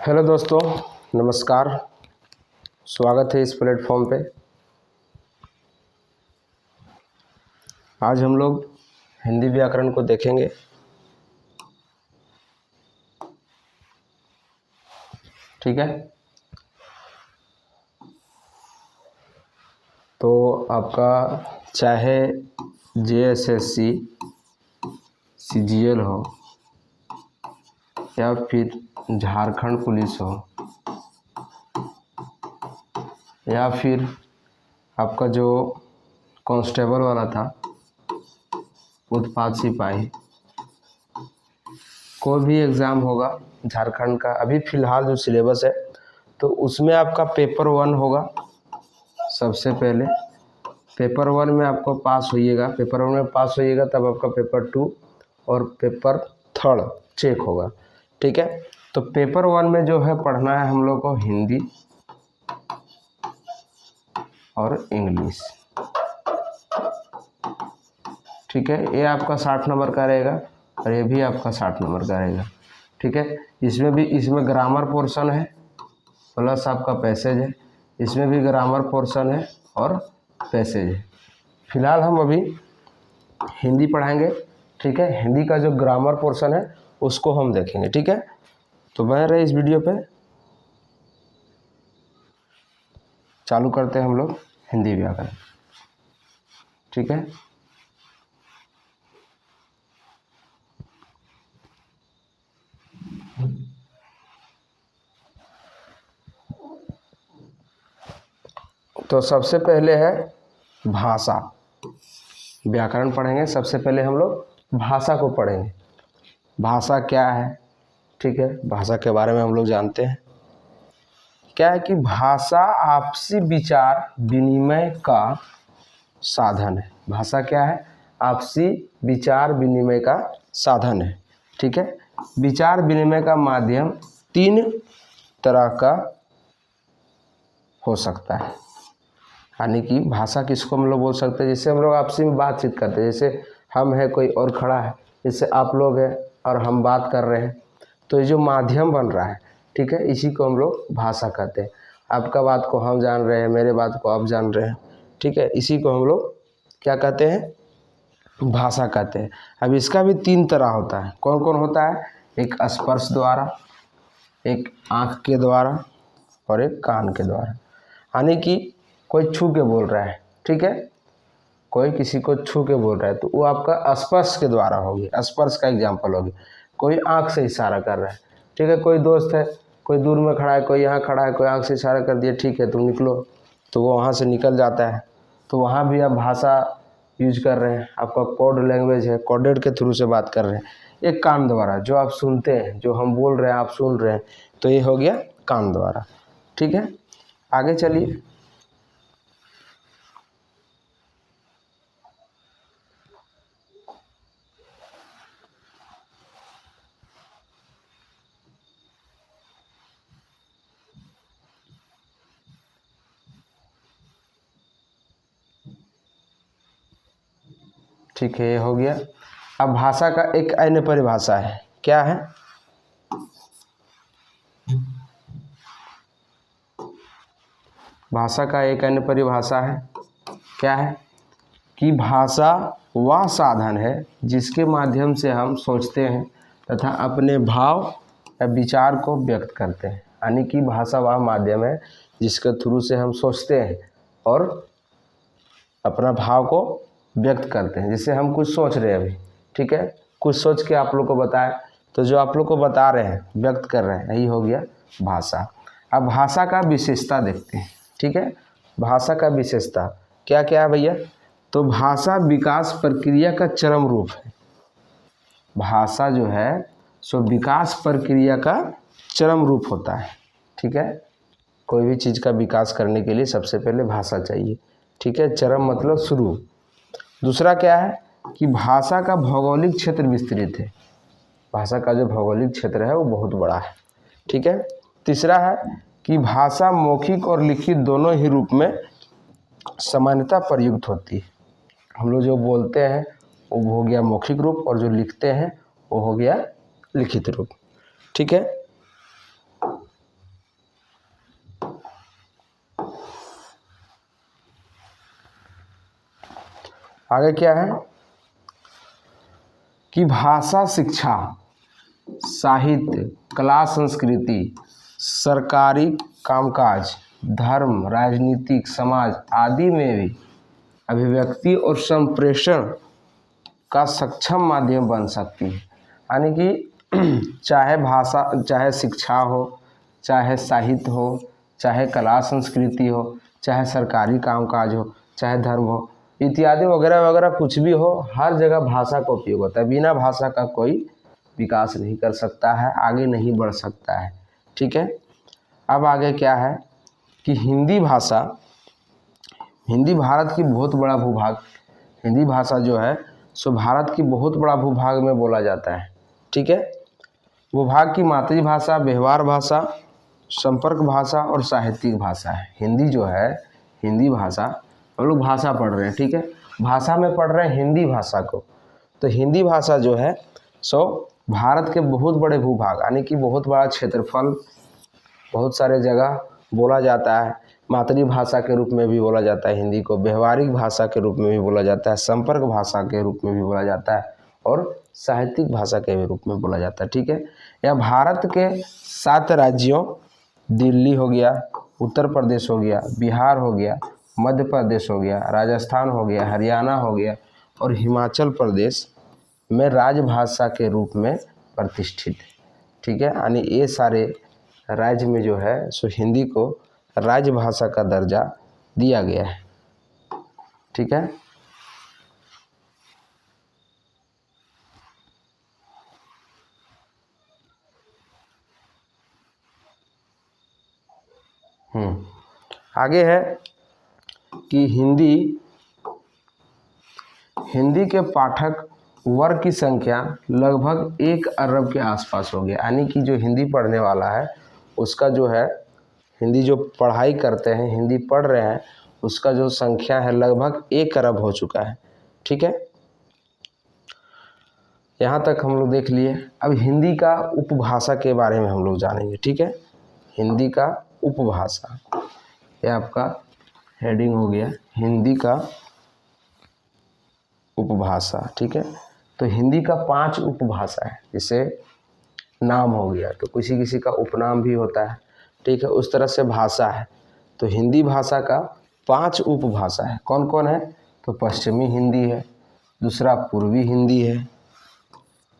Hello दोस्तों, नमस्कार। स्वागत है इस प्लेटफॉर्म पे। आज हम लोग हिंदी व्याकरण को देखेंगे। ठीक है, तो आपका चाहे JSSC CGL हो या फिर झारखंड पुलिस हो या फिर आपका जो कांस्टेबल वाला था उत्पाद सिपाही, कोई भी एग्ज़ाम होगा झारखंड का, अभी फ़िलहाल जो सिलेबस है तो उसमें आपका पेपर 1 होगा। सबसे पहले पेपर 1 में आपको पास होइएगा, पेपर 1 में पास होइएगा तब आपका पेपर 2 और पेपर 3 चेक होगा। ठीक है, तो पेपर 1 में जो है पढ़ना है हम लोग को हिंदी और इंग्लिश। ठीक है, ये आपका 60 नंबर का रहेगा और ये भी आपका 60 नंबर का रहेगा। ठीक है, इसमें ग्रामर पोर्शन है प्लस आपका पैसेज है, इसमें भी ग्रामर पोर्शन है और पैसेज है। फिलहाल हम अभी हिंदी पढ़ाएंगे। ठीक है, हिंदी का जो ग्रामर पोर्शन है उसको हम देखेंगे। ठीक है, तो बने रहे इस वीडियो पे। चालू करते हैं हम लोग हिंदी व्याकरण। ठीक है, तो सबसे पहले है भाषा। व्याकरण पढ़ेंगे, सबसे पहले हम लोग भाषा को पढ़ेंगे। भाषा क्या है? ठीक है, भाषा के बारे में हम लोग जानते हैं। क्या है कि भाषा आपसी विचार विनिमय का साधन है। भाषा क्या है? आपसी विचार विनिमय का साधन है। ठीक है, विचार विनिमय का माध्यम 3 तरह का हो सकता है। यानी कि भाषा किसको हम लोग बोल सकते हैं? जैसे हम लोग आपसी में बातचीत करते हैं, जैसे हम है, कोई और खड़ा है, जैसे आप लोग हैं और हम बात कर रहे हैं, तो ये जो माध्यम बन रहा है, ठीक है, इसी को हम लोग भाषा कहते हैं। आपका बात को हम जान रहे हैं, मेरे बात को आप जान रहे हैं। ठीक है, इसी को हम लोग क्या कहते हैं? भाषा कहते हैं। अब इसका भी 3 तरह होता है। कौन कौन होता है? एक स्पर्श द्वारा, एक आँख के द्वारा और एक कान के द्वारा। यानी कि कोई छू के बोल रहा है, ठीक है, कोई किसी को छू के बोल रहा है तो वो आपका स्पर्श के द्वारा होगी। स्पर्श का एग्जाम्पल होगी। कोई आँख से इशारा कर रहा है, ठीक है, कोई दोस्त है, कोई दूर में खड़ा है, कोई यहाँ खड़ा है, कोई आँख से इशारा कर दिया, ठीक है तुम निकलो, तो वो वहाँ से निकल जाता है। तो वहाँ भी आप भाषा यूज कर रहे हैं। आपका कोड लैंग्वेज है, कोडेड के थ्रू से बात कर रहे हैं। एक कान द्वारा, जो आप सुनते हैं, जो हम बोल रहे हैं आप सुन रहे हैं, तो ये हो गया कान द्वारा। ठीक है, आगे चलिए। ठीक है, ये हो गया। अब भाषा का एक अन्य परिभाषा है। क्या है? भाषा का एक अन्य परिभाषा है। क्या है? कि भाषा वह साधन है जिसके माध्यम से हम सोचते हैं तथा अपने भाव या विचार को व्यक्त करते हैं। यानी कि भाषा वह माध्यम है जिसके थ्रू से हम सोचते हैं और अपना भाव को व्यक्त करते हैं। जैसे हम कुछ सोच रहे हैं अभी, ठीक है, कुछ सोच के आप लोग को बताएं, तो जो आप लोग को बता रहे हैं, व्यक्त कर रहे हैं, यही हो गया भाषा। अब भाषा का विशेषता देखते हैं। ठीक है, भाषा का विशेषता क्या क्या है भैया? तो भाषा विकास प्रक्रिया का चरम रूप है। भाषा जो है सो विकास प्रक्रिया का चरम रूप होता है। ठीक है, कोई भी चीज़ का विकास करने के लिए सबसे पहले भाषा चाहिए। ठीक है, चरम मतलब शुरू। दूसरा क्या है कि भाषा का भौगोलिक क्षेत्र विस्तृत है। भाषा का जो भौगोलिक क्षेत्र है वो बहुत बड़ा है। ठीक है, तीसरा है कि भाषा मौखिक और लिखित दोनों ही रूप में सामान्यतः प्रयुक्त होती है। हम लोग जो बोलते हैं वो हो गया मौखिक रूप और जो लिखते हैं वो हो गया लिखित रूप। ठीक है, आगे क्या है कि भाषा शिक्षा, साहित्य, कला संस्कृति, सरकारी कामकाज, धर्म, राजनीतिक, समाज आदि में भी अभिव्यक्ति और संप्रेषण का सक्षम माध्यम बन सकती है। यानी कि चाहे भाषा, चाहे शिक्षा हो, चाहे साहित्य हो, चाहे कला संस्कृति हो, चाहे सरकारी कामकाज हो, चाहे धर्म हो इत्यादि वगैरह वगैरह कुछ भी हो, हर जगह भाषा का उपयोग होता है। बिना भाषा का कोई विकास नहीं कर सकता है, आगे नहीं बढ़ सकता है। ठीक है, अब आगे क्या है कि हिंदी भाषा, हिंदी भारत की बहुत बड़ा भूभाग, हिंदी भाषा जो है सो भारत की बहुत बड़ा भूभाग में बोला जाता है। ठीक है, भूभाग की मातृभाषा, व्यवहार भाषा, संपर्क भाषा और साहित्यिक भाषा है। हिंदी जो है, हिंदी भाषा, हम लोग भाषा पढ़ रहे हैं, ठीक है, भाषा में पढ़ रहे हैं हिंदी भाषा को। तो हिंदी भाषा जो है सो भारत के बहुत बड़े भूभाग यानी कि बहुत बड़ा क्षेत्रफल, बहुत सारे जगह बोला जाता है। मातृभाषा के रूप में भी बोला जाता है हिंदी को, व्यवहारिक भाषा के रूप में भी बोला जाता है, संपर्क भाषा के रूप में भी बोला जाता है और साहित्यिक भाषा के रूप में बोला जाता है। ठीक है, यह भारत के 7 राज्यों, दिल्ली हो गया, उत्तर प्रदेश हो गया, बिहार हो गया, मध्य प्रदेश हो गया, राजस्थान हो गया, हरियाणा हो गया और हिमाचल प्रदेश में राजभाषा के रूप में प्रतिष्ठित है। ठीक है, यानी ये सारे राज्य में जो है सो हिंदी को राजभाषा का दर्जा दिया गया है। ठीक है, आगे है कि हिंदी के पाठक वर्ग की संख्या लगभग 1 अरब के आसपास हो गया। यानी कि जो हिंदी पढ़ने वाला है उसका जो है, हिंदी जो पढ़ाई करते हैं, हिंदी पढ़ रहे हैं, उसका जो संख्या है लगभग 1 अरब हो चुका है। ठीक है, यहाँ तक हम लोग देख लिए। अब हिंदी का उपभाषा के बारे में हम लोग जानेंगे। ठीक है, हिंदी का उपभाषा, ये आपका हेडिंग हो गया, हिंदी का उपभाषा। ठीक है, तो हिंदी का 5 उपभाषा है। जैसे नाम हो गया तो किसी किसी का उपनाम भी होता है। ठीक है, उस तरह से भाषा है। तो हिंदी भाषा का 5 उपभाषा है। कौन कौन है? तो पश्चिमी हिंदी है, दूसरा पूर्वी हिंदी है,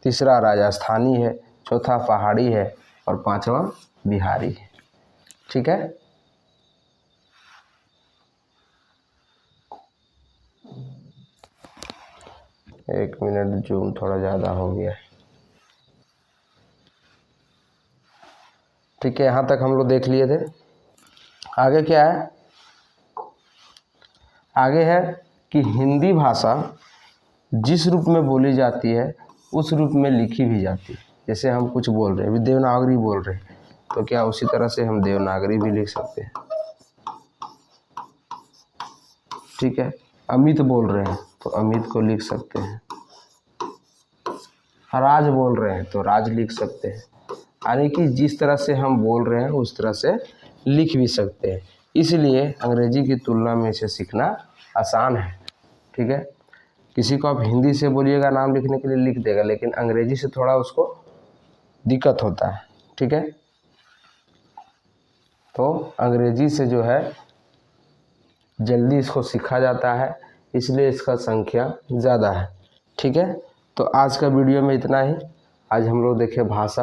तीसरा राजस्थानी है, चौथा पहाड़ी है और 5वां बिहारी है। ठीक है, एक मिनट, जूम थोड़ा ज़्यादा हो गया है। ठीक है, यहाँ तक हम लोग देख लिए थे। आगे क्या है? आगे है कि हिंदी भाषा जिस रूप में बोली जाती है उस रूप में लिखी भी जाती है। जैसे हम कुछ बोल रहे हैं, अभी देवनागरी बोल रहे हैं, तो क्या उसी तरह से हम देवनागरी भी लिख सकते हैं। ठीक है, अमित बोल रहे हैं तो अमित को लिख सकते हैं, राज बोल रहे हैं तो राज लिख सकते हैं। यानी कि जिस तरह से हम बोल रहे हैं उस तरह से लिख भी सकते हैं। इसलिए अंग्रेजी की तुलना में इसे सीखना आसान है। ठीक है, किसी को आप हिंदी से बोलिएगा नाम लिखने के लिए लिख देगा, लेकिन अंग्रेजी से थोड़ा उसको दिक्कत होता है। ठीक है, तो अंग्रेजी से जो है जल्दी इसको सीखा जाता है, इसलिए इसका संख्या ज़्यादा है। ठीक है, तो आज का वीडियो में इतना ही। आज हम लोग देखे भाषा,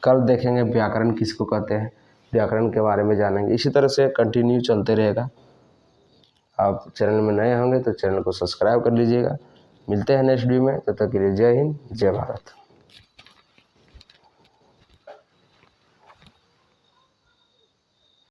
कल देखेंगे व्याकरण किसको कहते हैं, व्याकरण के बारे में जानेंगे। इसी तरह से कंटिन्यू चलते रहेगा। आप चैनल में नए होंगे तो चैनल को सब्सक्राइब कर लीजिएगा। मिलते हैं नेक्स्ट वीडियो में, तब तक के लिए जय हिंद, जय भारत।